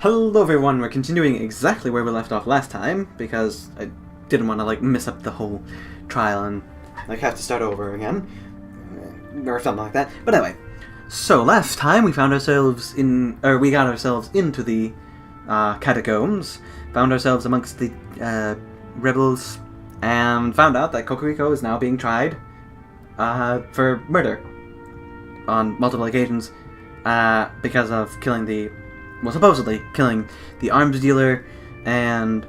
Hello everyone, we're continuing exactly where we left off last time, because I didn't want to mess up the whole trial and have to start over again, or something like that. But anyway, so last time we found ourselves we got ourselves into the catacombs, found ourselves amongst the rebels, and found out that Cocorico is now being tried for murder on multiple occasions because of supposedly killing the arms dealer and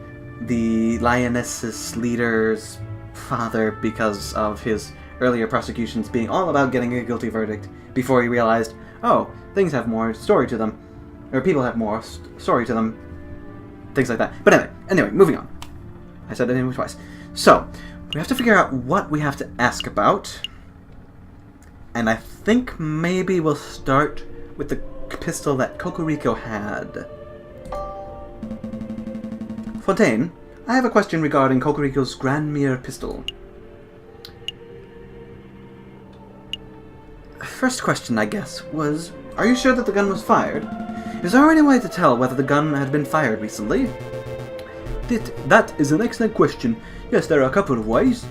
the lioness leader's father because of his earlier prosecutions being all about getting a guilty verdict before he realized, oh, things have more story to them, or people have more story to them, things like that. But anyway, moving on. I said it anyway twice. So, we have to figure out what we have to ask about, and I think maybe we'll start with the pistol that Cocorico had. Fontaine, I have a question regarding Cocorico's Grandmere pistol. First question, I guess, was, are you sure that the gun was fired? Is there any way to tell whether the gun had been fired recently? That is an excellent question. Yes, there are a couple of ways.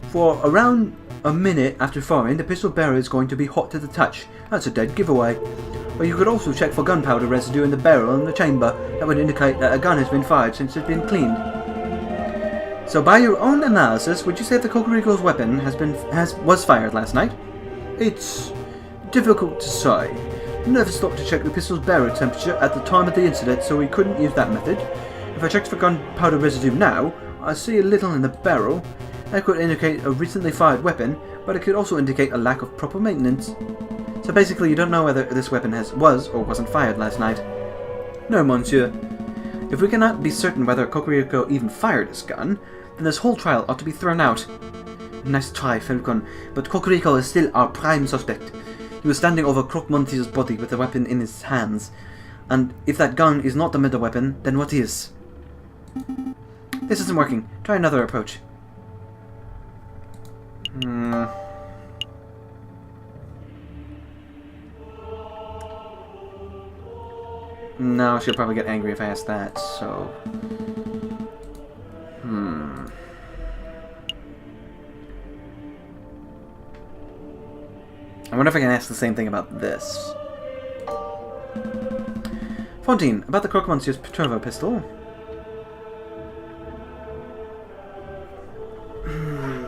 For around a minute after firing, the pistol barrel is going to be hot to the touch. That's a dead giveaway. But you could also check for gunpowder residue in the barrel and the chamber. That would indicate that a gun has been fired since it's been cleaned. So by your own analysis, would you say that Cocorico's weapon was fired last night? It's difficult to say. I never stopped to check the pistol's barrel temperature at the time of the incident, so we couldn't use that method. If I checked for gunpowder residue now, I see a little in the barrel. That could indicate a recently fired weapon, but it could also indicate a lack of proper maintenance. So basically, you don't know whether this weapon was or wasn't fired last night. No, monsieur. If we cannot be certain whether Cocorico even fired his gun, then this whole trial ought to be thrown out. Nice try, Falcon, but Cocorico is still our prime suspect. He was standing over Croque-Monsieur's body with the weapon in his hands. And if that gun is not the murder weapon, then what is? This isn't working. Try another approach. No, she'll probably get angry if I ask that, so... I wonder if I can ask the same thing about this. Fontaine, about the Croque-Monsieur's Petrovo pistol.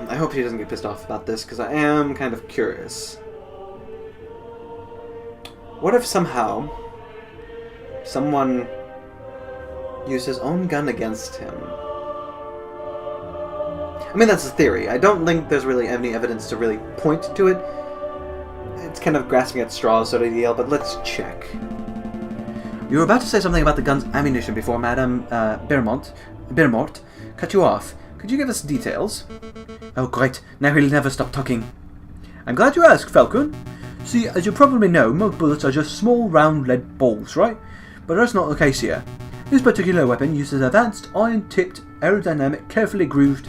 I hope she doesn't get pissed off about this, because I am kind of curious. What if somehow someone used his own gun against him? I mean, that's a theory. I don't think there's really any evidence to really point to it. It's kind of grasping at straws, sort of deal, but let's check. You were about to say something about the gun's ammunition before Madame Bermort cut you off. Could you give us details? Oh, great. Now he'll never stop talking. I'm glad you asked, Falcon. See, as you probably know, most bullets are just small, round lead balls, right? But that's not the case here. This particular weapon uses advanced, iron-tipped, aerodynamic, carefully grooved...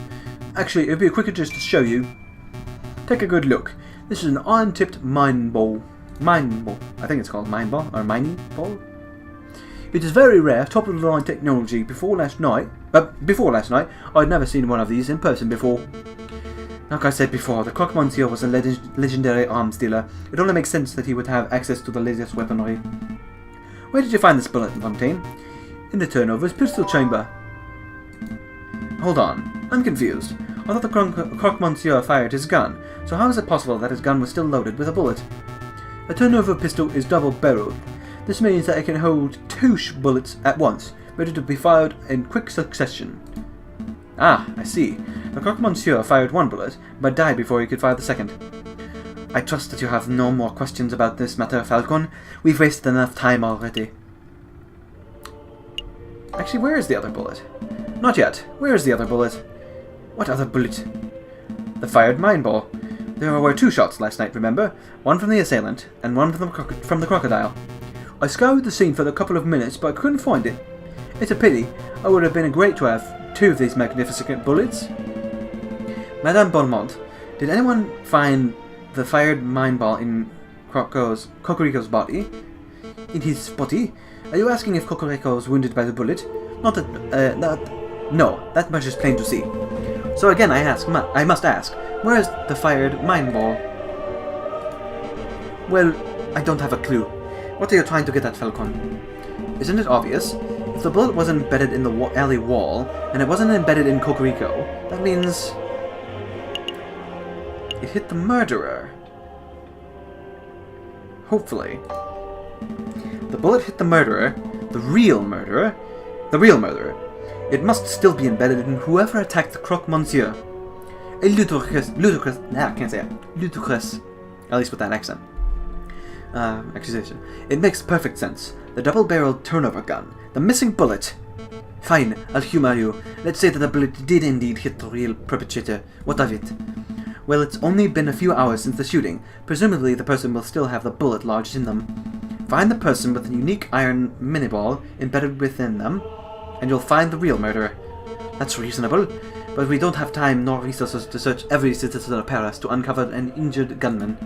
Actually, it'd be quicker just to show you. Take a good look. This is an iron-tipped mine ball. Mine ball. I think it's called mine ball, or mining ball. It is very rare, top-of-the-line technology. Before last night, I'd never seen one of these in person before. Like I said before, the Croque-Monsieur was a legendary arms dealer. It only makes sense that he would have access to the latest weaponry. Where did you find this bullet, Fontaine? In the turnover's pistol chamber. Hold on, I'm confused. I thought the Croque-Monsieur fired his gun, so how is it possible that his gun was still loaded with a bullet? A turnover pistol is double-barreled. This means that it can hold 2 bullets at once, ready to be fired in quick succession. Ah, I see. The Croque-Monsieur fired 1 bullet, but died before he could fire the second. I trust that you have no more questions about this matter, Falcon. We've wasted enough time already. Actually, where is the other bullet? Not yet. Where is the other bullet? What other bullet? The fired mine ball. There were 2 shots last night, remember? One from the assailant, and one from the crocodile. I scoured the scene for a couple of minutes, but I couldn't find it. It's a pity. It would have been great to have 2 of these magnificent bullets. Madame Beaumont, did anyone find the fired mine ball in Cocorico's body? In his body? Are you asking if Cocorico was wounded by the bullet? No, that much is plain to see. So again, I must ask, where is the fired mine ball? Well, I don't have a clue. What are you trying to get at, Falcon? Isn't it obvious? If the bullet was embedded in the alley wall, and it wasn't embedded in Cocorico, that means it hit the murderer. Hopefully. The bullet hit the murderer, the real murderer. It must still be embedded in whoever attacked the Croque Monsieur. A ludicrous, I can't say it. Ludicrous, at least with that accent. Accusation. It makes perfect sense. The double-barreled turnover gun, the missing bullet. Fine, I'll humor you. Let's say that the bullet did indeed hit the real perpetrator. What of it? Well, it's only been a few hours since the shooting. Presumably the person will still have the bullet lodged in them. Find the person with the unique iron mini-ball embedded within them, and you'll find the real murderer. That's reasonable, but we don't have time nor resources to search every citizen of Paris to uncover an injured gunman.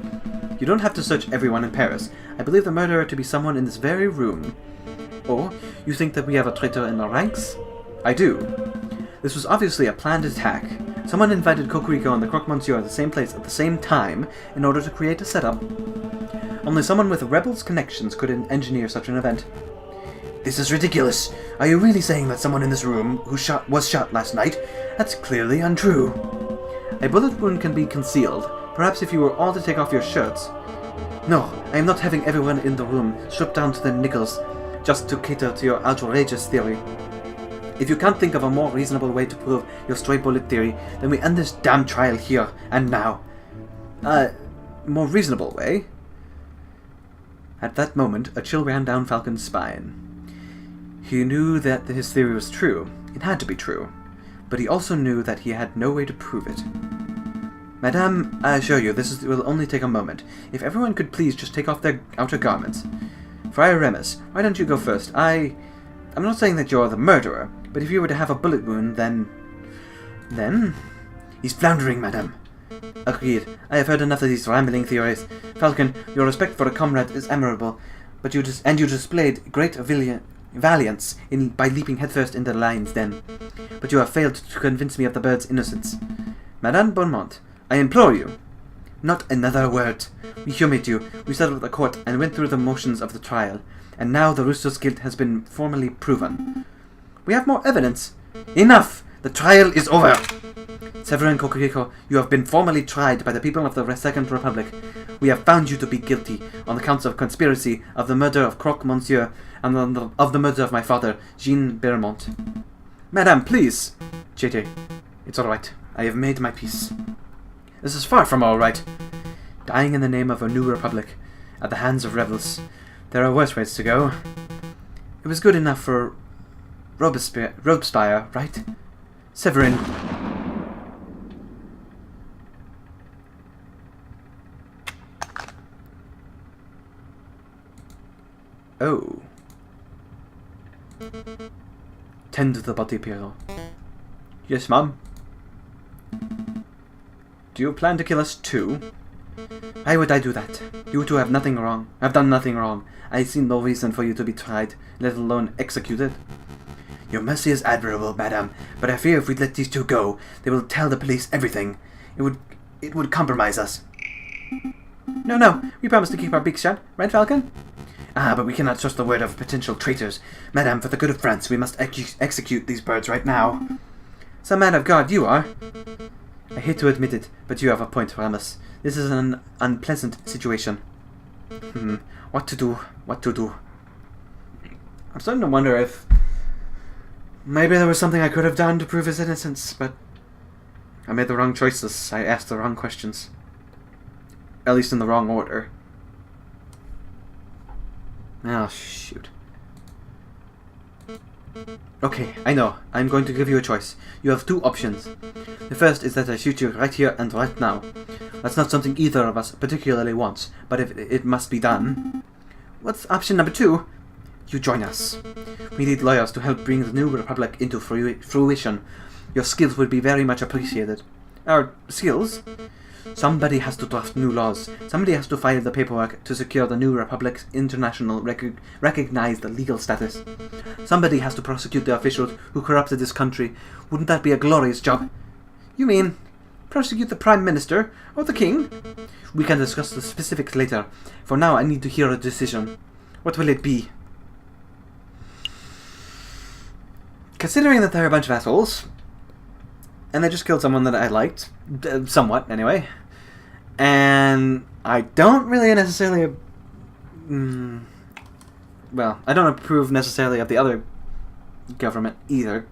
You don't have to search everyone in Paris. I believe the murderer to be someone in this very room. Or, you think that we have a traitor in the ranks? I do. This was obviously a planned attack. Someone invited Cocorico and the Croque Monsieur at the same place at the same time in order to create a setup. Only someone with rebels' connections could engineer such an event. This is ridiculous. Are you really saying that someone in this room who was shot last night? That's clearly untrue. A bullet wound can be concealed. Perhaps if you were all to take off your shirts. No, I am not having everyone in the room stripped down to their nickels just to cater to your outrageous theory. If you can't think of a more reasonable way to prove your stray bullet theory, then we end this damn trial here and now. More reasonable way? At that moment, a chill ran down Falcon's spine. He knew that his theory was true. It had to be true. But he also knew that he had no way to prove it. Madame, I assure you, this will only take a moment. If everyone could please just take off their outer garments. Friar Remus, why don't you go first? I'm not saying that you're the murderer, but if you were to have a bullet wound, then... He's floundering, madame. Agreed. I have heard enough of these rambling theories. Falcon, your respect for a comrade is admirable, but you displayed great valiance by leaping headfirst into the lion's den. But you have failed to convince me of the bird's innocence. Madame Beaumont, I implore you. Not another word. We humoured you, we settled the court and went through the motions of the trial, and now the rooster's guilt has been formally proven. We have more evidence. Enough! The trial is over! Severin Cocorico, you have been formally tried by the people of the Second Republic. We have found you to be guilty on the counts of conspiracy, of the murder of Croque Monsieur, and of the murder of my father, Jean Beaumont. Madame, please! JJ, it's alright. I have made my peace. This is far from alright. Dying in the name of a new republic, at the hands of rebels. There are worse ways to go. It was good enough for Robespierre, right? Severin. Oh. Tend to the body, Piero. Yes, ma'am. Do you plan to kill us too? Why would I do that? You two have nothing wrong. Have done nothing wrong. I see no reason for you to be tried, let alone executed. Your mercy is admirable, madame, but I fear if we let these two go, they will tell the police everything. It would compromise us. No, we promised to keep our beaks shut, right, Falcon? Ah, but we cannot trust the word of potential traitors. Madame, for the good of France, we must execute these birds right now. Some man of God you are. I hate to admit it, but you have a point, Ramus. This is an unpleasant situation. What to do? I'm starting to wonder if maybe there was something I could have done to prove his innocence, but I made the wrong choices. I asked the wrong questions. At least in the wrong order. Oh, shoot. Okay, I know. I'm going to give you a choice. You have two options. The first is that I shoot you right here and right now. That's not something either of us particularly wants, but if it must be done. What's option number two? You join us. We need lawyers to help bring the new republic into fruition. Your skills would be very much appreciated. Our skills? Somebody has to draft new laws. Somebody has to file the paperwork to secure the new Republic's international recognized legal status. Somebody has to prosecute the officials who corrupted this country. Wouldn't that be a glorious job? You mean prosecute the Prime Minister or the King? We can discuss the specifics later. For now, I need to hear a decision. What will it be? Considering that they're a bunch of assholes, and they just killed someone that I liked, somewhat anyway, and I don't really necessarily, well, I don't approve necessarily of the other government either,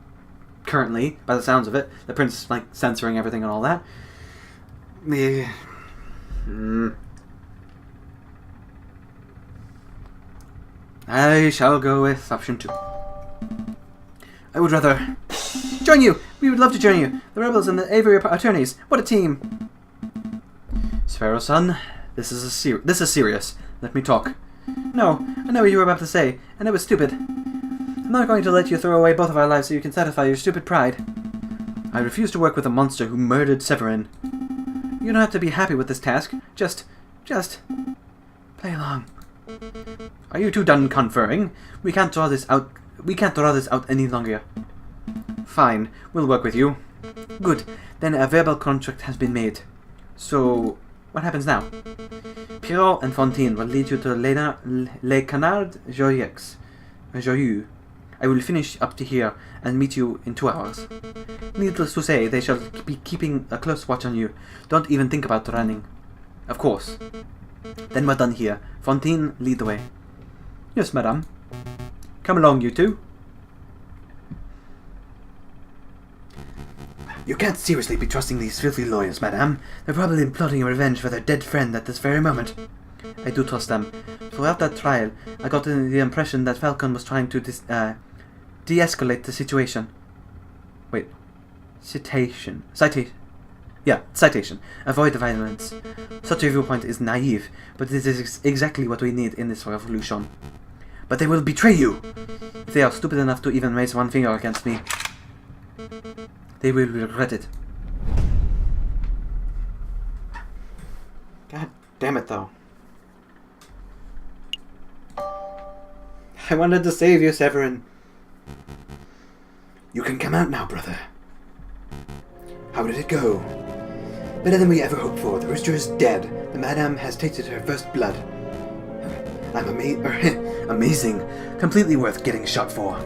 currently, by the sounds of it. The prince, like, censoring everything and all that. I shall go with option 2. I would rather join you. We would love to join you. The rebels and the Aviary attorneys. What a team. Severin, this is serious. Let me talk. No, I know what you were about to say, and it was stupid. I'm not going to let you throw away both of our lives so you can satisfy your stupid pride. I refuse to work with a monster who murdered Severin. You don't have to be happy with this task. Just play along. Are you two done conferring? We can't draw this out any longer. Fine, we'll work with you. Good, then a verbal contract has been made. So, what happens now? Pierrot and Fontaine will lead you to Les Canards Joyeux. I will finish up to here and meet you in 2 hours. Needless to say, they shall be keeping a close watch on you. Don't even think about running. Of course. Then we're done here. Fontaine, lead the way. Yes, madame. Come along, you two. You can't seriously be trusting these filthy lawyers, madame. They're probably plotting revenge for their dead friend at this very moment. I do trust them. Throughout that trial, I got the impression that Falcon was trying to de-escalate the situation. Wait. Citation. Yeah, citation. Avoid the violence. Such a viewpoint is naive, but this is exactly what we need in this revolution. But they will betray you! If they are stupid enough to even raise one finger against me, they will regret it. God damn it, though. I wanted to save you, Severin. You can come out now, brother. How did it go? Better than we ever hoped for. The rooster is dead. The madame has tasted her first blood. I'm amazing. Completely worth getting shot for.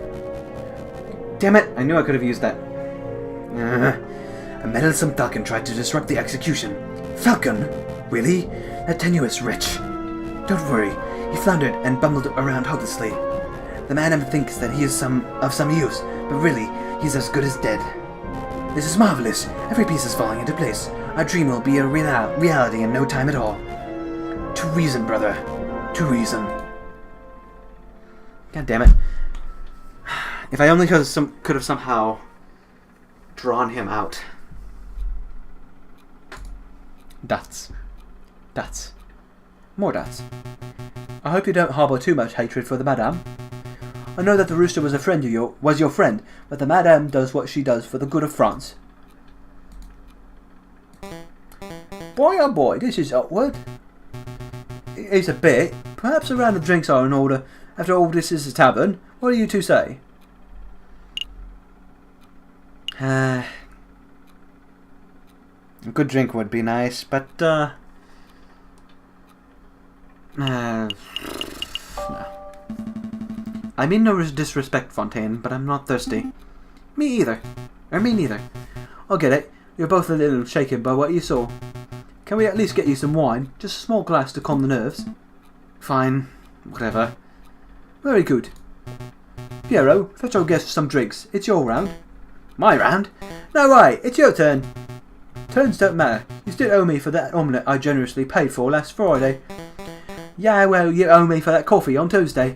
Damn it, I knew I could have used that. A meddlesome Falcon tried to disrupt the execution. Falcon? Really? That tenuous wretch. Don't worry, he floundered and bumbled around hopelessly. The madam thinks that he is of some use, but really, he's as good as dead. This is marvelous. Every piece is falling into place. Our dream will be a reality in no time at all. To reason, brother. To reason. God damn it. If I only could have somehow drawn him out. Dots. More dots. I hope you don't harbour too much hatred for the madame. I know that the rooster was your friend, but the madame does what she does for the good of France. Boy, oh boy, this is awkward. It's a bit. Perhaps a round of drinks are in order. After all, this is a tavern. What do you two say? A good drink would be nice, but no. I mean no disrespect, Fontaine, but I'm not thirsty. Me neither. I'll get it. You're both a little shaken by what you saw. Can we at least get you some wine? Just a small glass to calm the nerves. Fine. Whatever. Very good. Pierrot, fetch our guests some drinks. It's your round. My round? No way, it's your turn. Turns don't matter. You still owe me for that omelette I generously paid for last Friday. Yeah, well, you owe me for that coffee on Tuesday.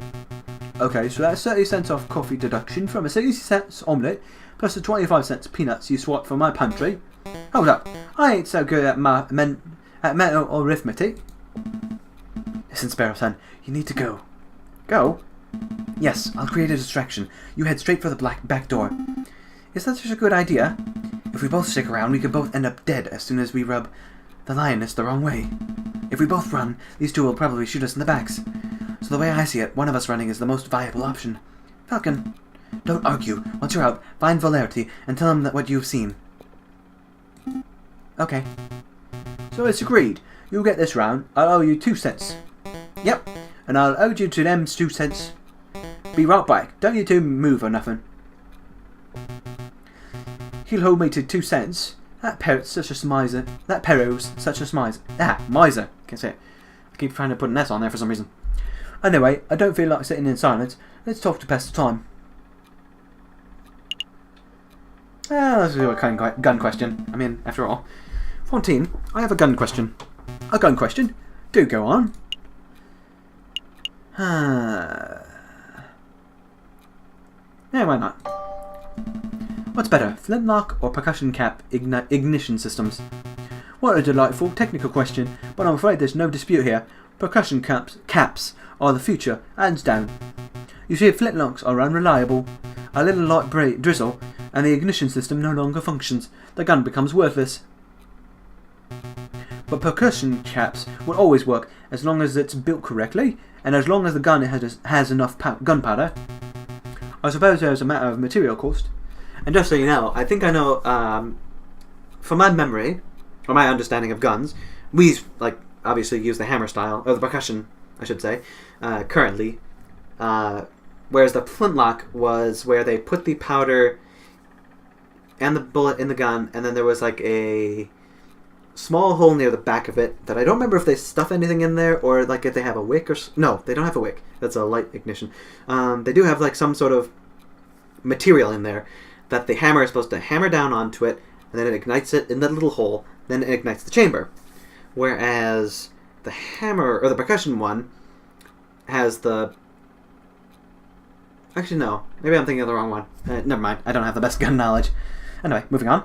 Okay, so that's 30 cents off coffee deduction from a 60 cents omelette, plus the 25 cents peanuts you swapped from my pantry. Hold up, I ain't so good at mental arithmetic. Listen, Sparrow-san, you need to go. Go? Yes, I'll create a distraction. You head straight for the back door. Is that such a good idea? If we both stick around, we could both end up dead as soon as we rub the lion is the wrong way. If we both run, these two will probably shoot us in the backs. So the way I see it, one of us running is the most viable option. Falcon, don't argue. Once you're out, find Valerity and tell him that what you've seen. Okay. So it's agreed. You'll get this round. I'll owe you 2 cents. Yep. And I'll owe you to them 2 cents. Be right back. Don't you two move or nothing. He'll hold me to 2 cents. That parrot's such a miser. That perro's such a miser. Miser. Can't say it. I keep trying to put an S on there for some reason. Anyway, I don't feel like sitting in silence. Let's talk to pass the time. Let's do a gun question. I mean, after all. 14, I have a gun question. A gun question? Do go on. Yeah, why not? What's better, flintlock or percussion cap ignition systems? What a delightful technical question, but I'm afraid there's no dispute here. Percussion caps are the future, hands down. You see, flintlocks are unreliable. A little light drizzle, and the ignition system no longer functions. The gun becomes worthless. But percussion caps will always work as long as it's built correctly, and as long as the gun has enough gunpowder. I suppose there's a matter of material cost. And just so you know, I think I know, from my memory, or my understanding of guns, we, like, obviously use the hammer style, or the percussion, I should say, currently, whereas the flintlock was where they put the powder and the bullet in the gun, and then there was like a small hole near the back of it that I don't remember if they stuff anything in there, or like if they have a wick or... No, they don't have a wick. That's a light ignition. They do have like some sort of material in there that the hammer is supposed to hammer down onto it, and then it ignites it in the little hole, then it ignites the chamber. Whereas the hammer, or the percussion one, has the... Actually, no. Maybe I'm thinking of the wrong one. Never mind. I don't have the best gun knowledge. Anyway, moving on.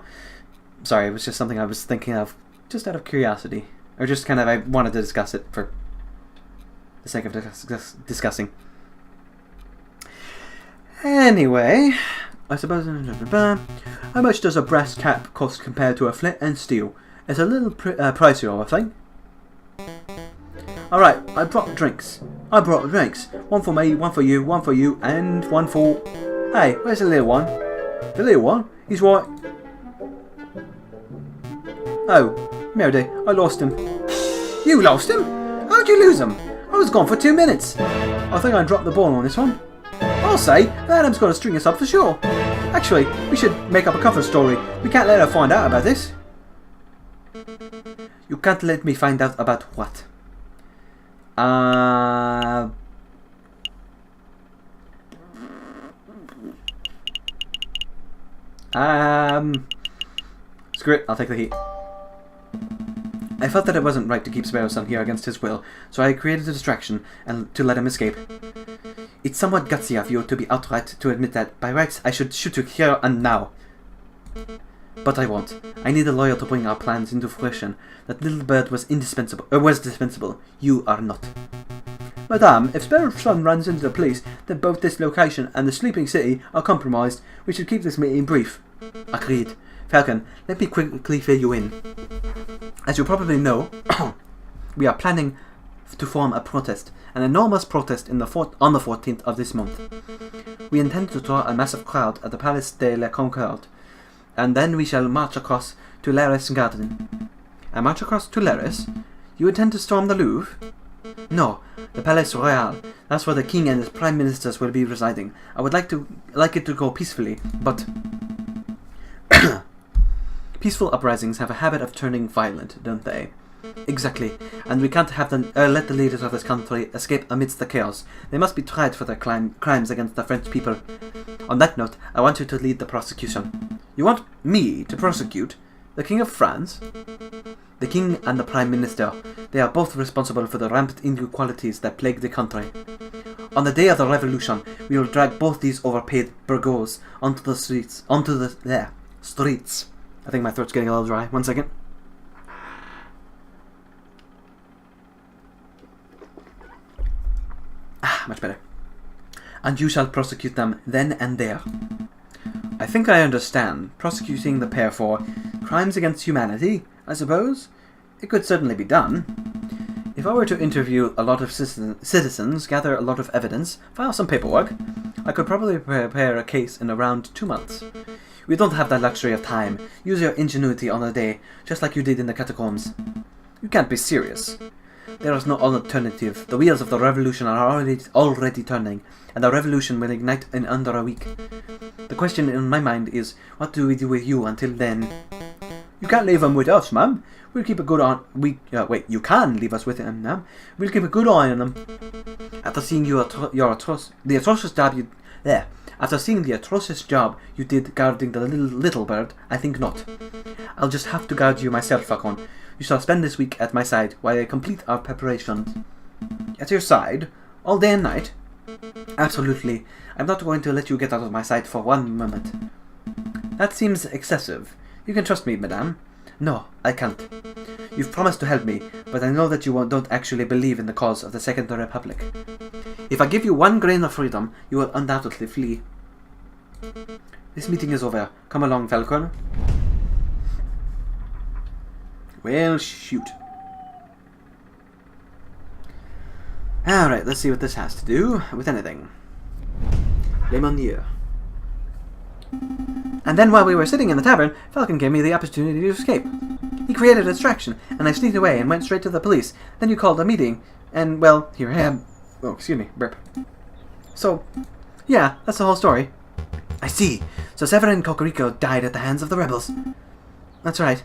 Sorry, it was just something I was thinking of just out of curiosity. Or just kind of, I wanted to discuss it for the sake of discussing. Anyway, I suppose... How much does a brass cap cost compared to a flint and steel? It's a little pricier, I think. Alright, I brought drinks. One for me, one for you, and one for... Hey, where's the little one? The little one? He's right... Oh, Merdy, I lost him. You lost him? How'd you lose him? I was gone for 2 minutes. I think I dropped the ball on this one. I'll say, Adam's got to string us up for sure. Actually, we should make up a cover story. We can't let her find out about this. You can't let me find out about what? Screw it, I'll take the heat. I felt that it wasn't right to keep Sparrow's son here against his will, so I created a distraction and to let him escape. It's somewhat gutsy of you to be outright to admit that, by rights, I should shoot you here and now. But I won't. I need a lawyer to bring our plans into fruition. That little bird was dispensable. You are not. Madame, if Sparrow's son runs into the police, then both this location and the sleeping city are compromised. We should keep this meeting brief. Agreed. Falcon, let me quickly fill you in. As you probably know, we are planning to form a protest, an enormous protest on the 14th of this month. We intend to draw a massive crowd at the Place de la Concorde, and then we shall march across to Lares Garden. A march across to Lares? You intend to storm the Louvre? No, the Palais Royal. That's where the king and his prime ministers will be residing. I would like it to go peacefully, but... Peaceful uprisings have a habit of turning violent, don't they? Exactly, and we can't have let the leaders of this country escape amidst the chaos. They must be tried for their crimes against the French people. On that note, I want you to lead the prosecution. You want me to prosecute? The King of France? The King and the Prime Minister. They are both responsible for the rampant inequalities that plague the country. On the day of the revolution, we will drag both these overpaid bourgeois onto the streets. I think my throat's getting a little dry. 1 second. Much better. And you shall prosecute them then and there. I think I understand. Prosecuting the pair for crimes against humanity, I suppose? It could certainly be done. If I were to interview a lot of citizens, gather a lot of evidence, file some paperwork, I could probably prepare a case in around 2 months. We don't have that luxury of time. Use your ingenuity on a day, just like you did in the catacombs. You can't be serious. There is no alternative. The wheels of the revolution are already turning, and the revolution will ignite in under a week. The question in my mind is, what do we do with you until then? You can't leave him with us, ma'am. We'll keep a good eye. Wait, you can leave us with him, ma'am. We'll keep a good eye on him. After seeing the atrocious job you did guarding the little bird, I think not. I'll just have to guard you myself, Falcon. You shall spend this week at my side while I complete our preparations. At your side? All day and night? Absolutely. I'm not going to let you get out of my sight for 1 moment. That seems excessive. You can trust me, madame. No, I can't. You've promised to help me, but I know that you don't actually believe in the cause of the Second Republic. If I give you 1 grain of freedom, you will undoubtedly flee. This meeting is over. Come along, Falcon. Well, shoot. Alright, let's see what this has to do with anything. Lemonnier. And then while we were sitting in the tavern, Falcon gave me the opportunity to escape. He created a distraction, and I sneaked away and went straight to the police. Then you called a meeting, and, well, here I am. Oh, excuse me, burp. So, yeah, that's the whole story. I see. So Severin and Cocorico died at the hands of the rebels. That's right.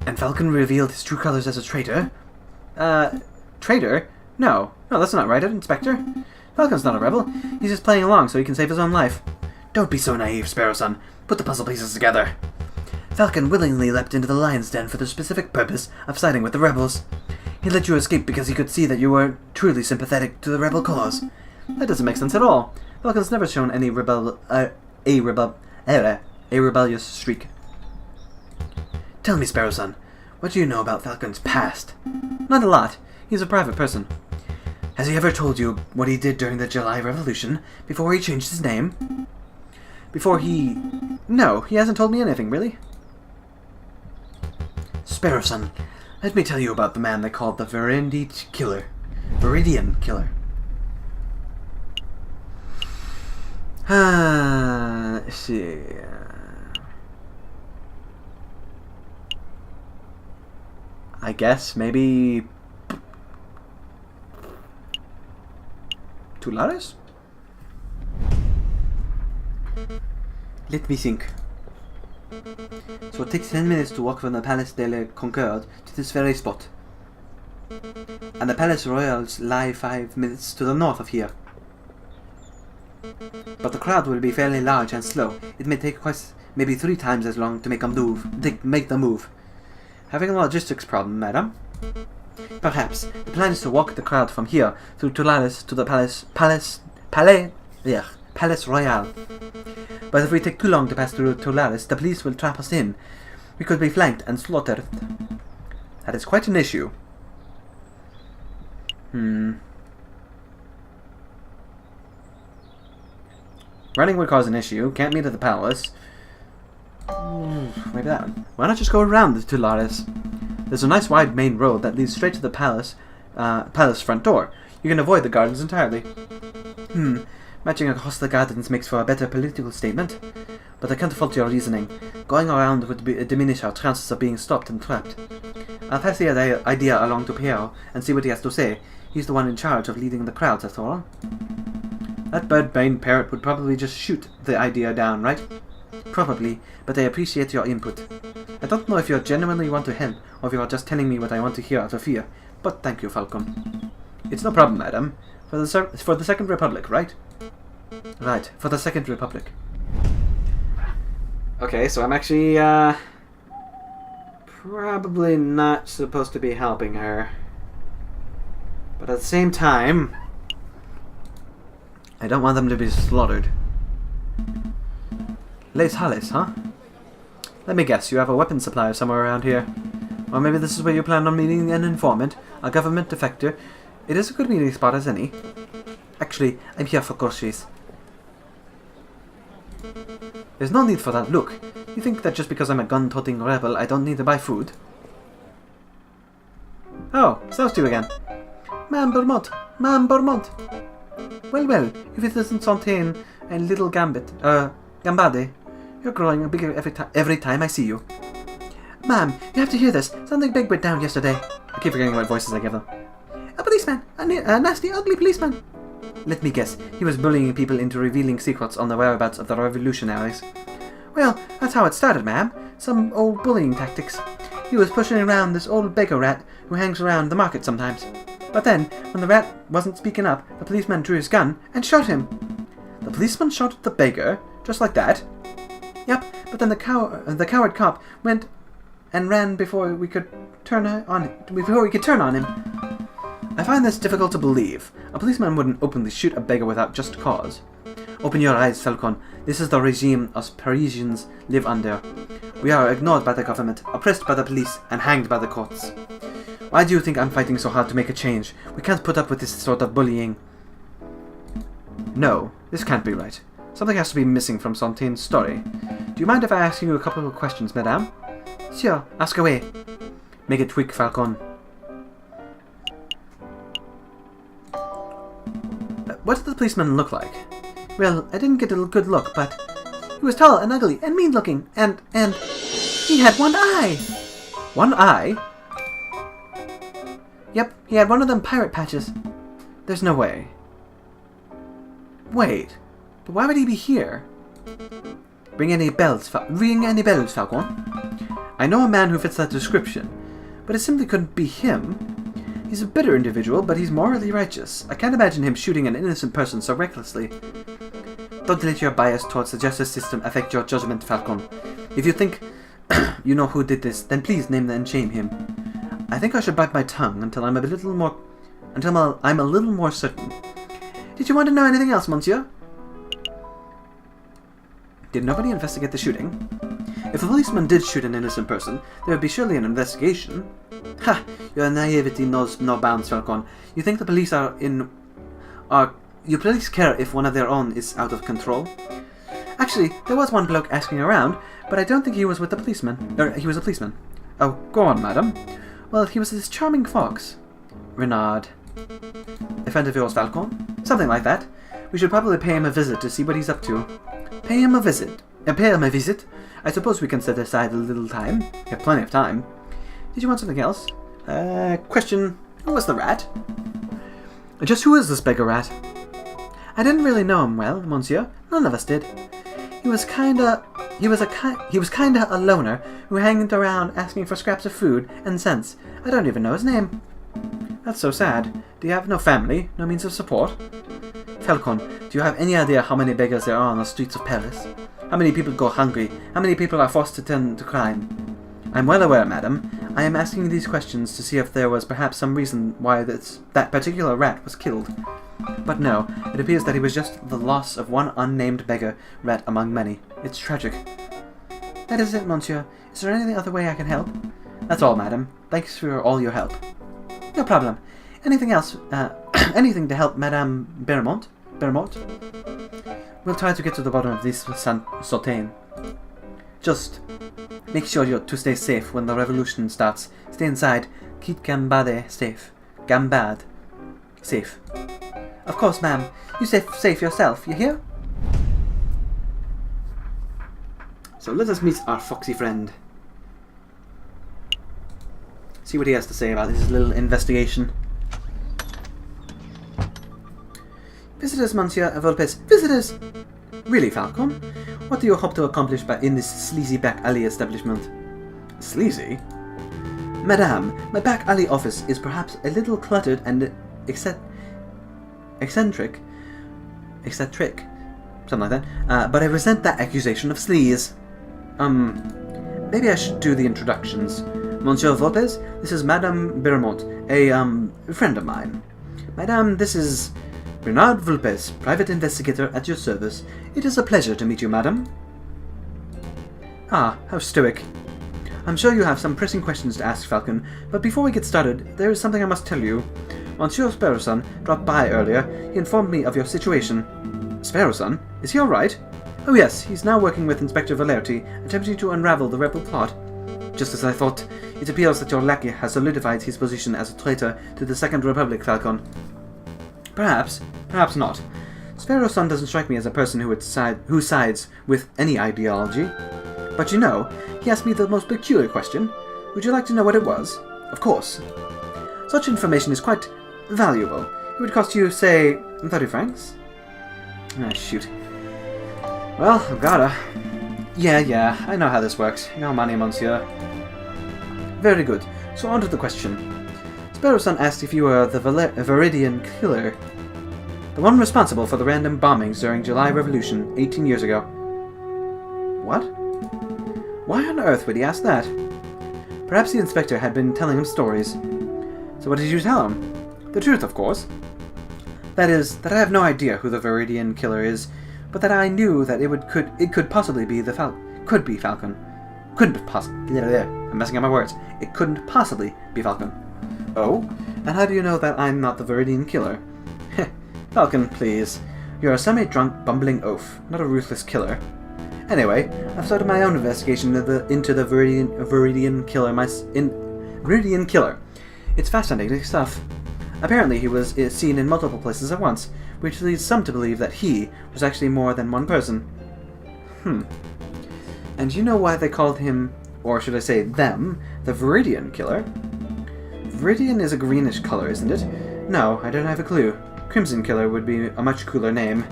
And Falcon revealed his true colors as a traitor? Traitor? No, that's not right, Inspector. Falcon's not a rebel. He's just playing along so he can save his own life. Don't be so naive, Sparrow-son. Put the puzzle pieces together. Falcon willingly leapt into the lion's den for the specific purpose of siding with the rebels. He let you escape because he could see that you were truly sympathetic to the rebel cause. That doesn't make sense at all. Falcon's never shown any rebellious streak. Tell me, Sparrow-son, what do you know about Falcon's past? Not a lot. He's a private person. Has he ever told you what he did during the July Revolution, before he changed his name? No, he hasn't told me anything, really. Sparrow-son, let me tell you about the man they called the Viridian Killer. Let's see. I guess maybe Tulares? Let me think. So it takes 10 minutes to walk from the Palace de la Concorde to this very spot. And the Palace Royals lie 5 minutes to the north of here. But the crowd will be fairly large and slow. It may take maybe 3 times as long to make the move. Having a logistics problem, madam? Perhaps. The plan is to walk the crowd from here through Tulares to the Palace Royal. But if we take too long to pass through Tulares, the police will trap us in. We could be flanked and slaughtered. That is quite an issue. Running would cause an issue. Can't meet at the palace. Maybe that one. Why not just go around the Tulares? There's a nice wide main road that leads straight to the palace front door. You can avoid the gardens entirely. Matching across the gardens makes for a better political statement. But I can't fault your reasoning. Going around would diminish our chances of being stopped and trapped. I'll pass the idea along to Pierre and see what he has to say. He's the one in charge of leading the crowds, after all. That bird-brained parrot would probably just shoot the idea down, right? Probably, but I appreciate your input. I don't know if you genuinely want to help, or if you are just telling me what I want to hear out of fear, but thank you, Falcon. It's no problem, madam. For the Second Republic, right? Right, for the Second Republic. Okay, so I'm actually, probably not supposed to be helping her. But at the same time, I don't want them to be slaughtered. Les Halles, huh? Let me guess, you have a weapon supplier somewhere around here. Or maybe this is where you plan on meeting an informant, a government defector. It is a good meeting spot as any. Actually, I'm here for groceries. There's no need for that look. You think that just because I'm a gun-toting rebel, I don't need to buy food? it's those two again. Ma'am Bermont! Ma'am Bermont! Well, if it isn't Fontaine and little Gambade, you're growing bigger every time I see you. Ma'am, you have to hear this. Something big went down yesterday. I keep forgetting what voices I give them. A policeman! A nasty, ugly policeman! Let me guess, he was bullying people into revealing secrets on the whereabouts of the revolutionaries. Well, that's how it started, ma'am. Some old bullying tactics. He was pushing around this old beggar rat who hangs around the market sometimes. But then, when the rat wasn't speaking up, the policeman drew his gun and shot him. The policeman shot the beggar? Just like that? Yep, but then the coward cop went and ran before we could turn on him. I find this difficult to believe. A policeman wouldn't openly shoot a beggar without just cause. Open your eyes, Falcon. This is the regime us Parisians live under. We are ignored by the government, oppressed by the police, and hanged by the courts. Why do you think I'm fighting so hard to make a change? We can't put up with this sort of bullying. No, this can't be right. Something has to be missing from Fontaine's story. Do you mind if I ask you a couple of questions, madame? Sure, ask away. Make it quick, Falcon. What did the policeman look like? Well, I didn't get a good look, but he was tall and ugly and mean-looking, and he had one eye! One eye? Yep, he had one of them pirate patches. There's no way. Wait, but why would he be here? Ring any bells, Falcon? I know a man who fits that description, but it simply couldn't be him. He's a bitter individual, but he's morally righteous. I can't imagine him shooting an innocent person so recklessly. Don't let your bias towards the justice system affect your judgment, Falcon. If you think you know who did this, then please name and shame him. I think I should bite my tongue until I'm a little more certain. Did you want to know anything else, monsieur? Did nobody investigate the shooting? If the policeman did shoot an innocent person, there would be surely an investigation. Ha! Your naivety knows no bounds, Falcon. You think the police you police care if one of their own is out of control? Actually, there was one bloke asking around, but I don't think he was with the policeman. He was a policeman. Oh, go on, madam. Well, he was this charming fox. Renard. A friend of yours, Falcon? Something like that. We should probably pay him a visit to see what he's up to. Pay him a visit? I suppose we can set aside a little time. We have plenty of time. Did you want something else? Question. Who was the rat? Just who is this beggar rat? I didn't really know him well, monsieur. None of us did. He was kinda a loner who hanged around asking for scraps of food and cents. I don't even know his name. That's so sad. Do you have no family? No means of support? Falcon, do you have any idea how many beggars there are on the streets of Paris? How many people go hungry? How many people are forced to turn to crime? I'm well aware, madam. I am asking these questions to see if there was perhaps some reason why that particular rat was killed. But no, it appears that he was just the loss of one unnamed beggar rat among many. It's tragic. That is it, monsieur. Is there any other way I can help? That's all, madam. Thanks for all your help. No problem. Anything else? Anything to help Madame Bermont? We'll try to get to the bottom of this Fontaine. Just make sure you're to stay safe when the revolution starts. Stay inside. Keep Gambade safe. Gambad safe. Of course, ma'am. You stay safe yourself, you hear? So let us meet our foxy friend. See what he has to say about this little investigation. Visitors, Monsieur Volpes. Visitors! Really, Falcon? What do you hope to accomplish in this sleazy back alley establishment? Sleazy? Madame, my back alley office is perhaps a little cluttered and eccentric, something like that, but I resent that accusation of sleaze. Maybe I should do the introductions. Monsieur Volpes, this is Madame Bermont, a friend of mine. Madame, this is Renard Volpes, private investigator at your service. It is a pleasure to meet you, madam. Ah, how stoic. I'm sure you have some pressing questions to ask, Falcon, but before we get started, there is something I must tell you. Monsieur Severin dropped by earlier. He informed me of your situation. Severin? Is he alright? Oh yes, he's now working with Inspector Valerti, attempting to unravel the rebel plot. Just as I thought, it appears that your lackey has solidified his position as a traitor to the Second Republic, Falcon. Perhaps, perhaps not. Severin doesn't strike me as a person who sides with any ideology. But you know, he asked me the most peculiar question. Would you like to know what it was? Of course. Such information is quite valuable. It would cost you, say, 30 francs? Ah, shoot. Well, I've gotta. Yeah, I know how this works. Your money, monsieur. Very good. So on to the question. Severin asked if you were the Viridian killer. The one responsible for the random bombings during July Revolution 18 years ago. What? Why on earth would he ask that? Perhaps the inspector had been telling him stories. So what did you tell him? The truth, of course. That is, that I have no idea who the Viridian killer is, but that I knew that it could possibly be Falcon. Couldn't possibly. I'm messing up my words. It couldn't possibly be Falcon. Oh? And how do you know that I'm not the Viridian killer? Falcon, please. You're a semi-drunk, bumbling oaf, not a ruthless killer. Anyway, I've started my own investigation into the Viridian killer. It's fascinating stuff. Apparently he was seen in multiple places at once, which leads some to believe that he was actually more than one person. And you know why they called him, or should I say them, the Viridian killer? Viridian is a greenish color, isn't it? No, I don't have a clue. Crimson Killer would be a much cooler name.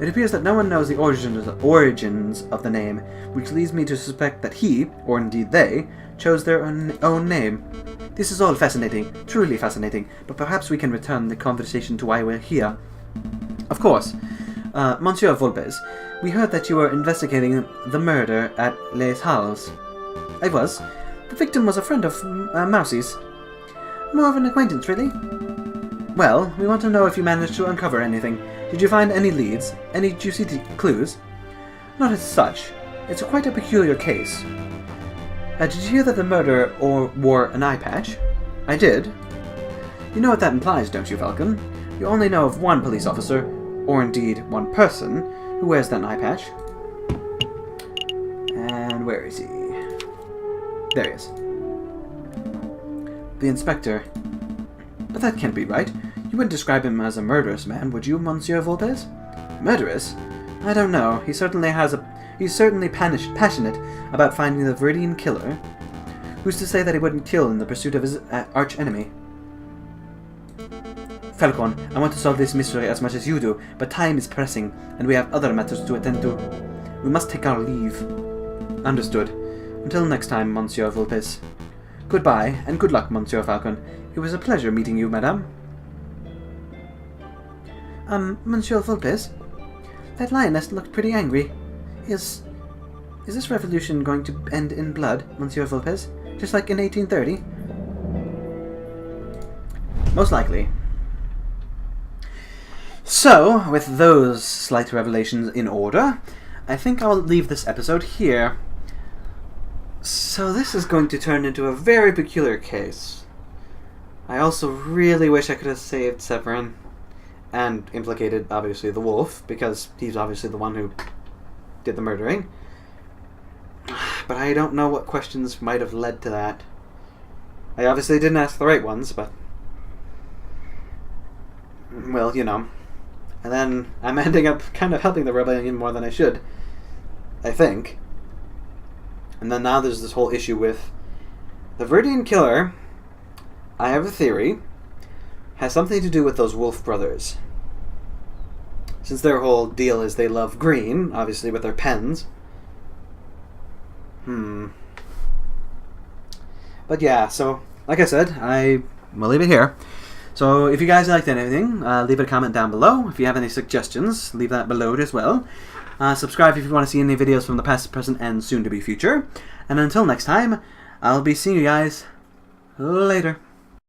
It appears that no one knows the origins of the name, which leads me to suspect that he, or indeed they, chose their own name. This is all fascinating, truly fascinating, but perhaps we can return the conversation to why we're here. Of course. Monsieur Volpes, we heard that you were investigating the murder at Les Halles. I was. The victim was a friend of Mousie's. More of an acquaintance, really. Well, we want to know if you managed to uncover anything. Did you find any leads? Any juicy clues? Not as such. It's quite a peculiar case. Did you hear that the murderer wore an eye patch? I did. You know what that implies, don't you, Falcon? You only know of one police officer, or indeed one person, who wears that eye patch. And where is he? There he is. The inspector. But that can't be right. You wouldn't describe him as a murderous man, would you, Monsieur Volpes? Murderous? I don't know. He's certainly passionate about finding the Viridian killer. Who's to say that he wouldn't kill in the pursuit of his arch-enemy? Falcon, I want to solve this mystery as much as you do, but time is pressing, and we have other matters to attend to. We must take our leave. Understood. Until next time, Monsieur Volpes. Goodbye, and good luck, Monsieur Falcon. It was a pleasure meeting you, madame. Monsieur Volpes? That lioness looked pretty angry. Is this revolution going to end in blood, Monsieur Volpes? Just like in 1830? Most likely. So, with those slight revelations in order, I think I'll leave this episode here. So this is going to turn into a very peculiar case. I also really wish I could have saved Severin. And implicated, obviously, the wolf, because he's obviously the one who did the murdering. But I don't know what questions might have led to that. I obviously didn't ask the right ones, but... well, you know. And then I'm ending up kind of helping the rebellion more than I should. I think. And then now there's this whole issue with... the Viridian killer, I have a theory, has something to do with those Wolf brothers. Since their whole deal is they love green, obviously with their pens. But yeah, so, like I said, I will leave it here. So if you guys liked anything, leave a comment down below. If you have any suggestions, leave that below as well. Subscribe if you want to see any videos from the past, present, and soon-to-be future. And until next time, I'll be seeing you guys later.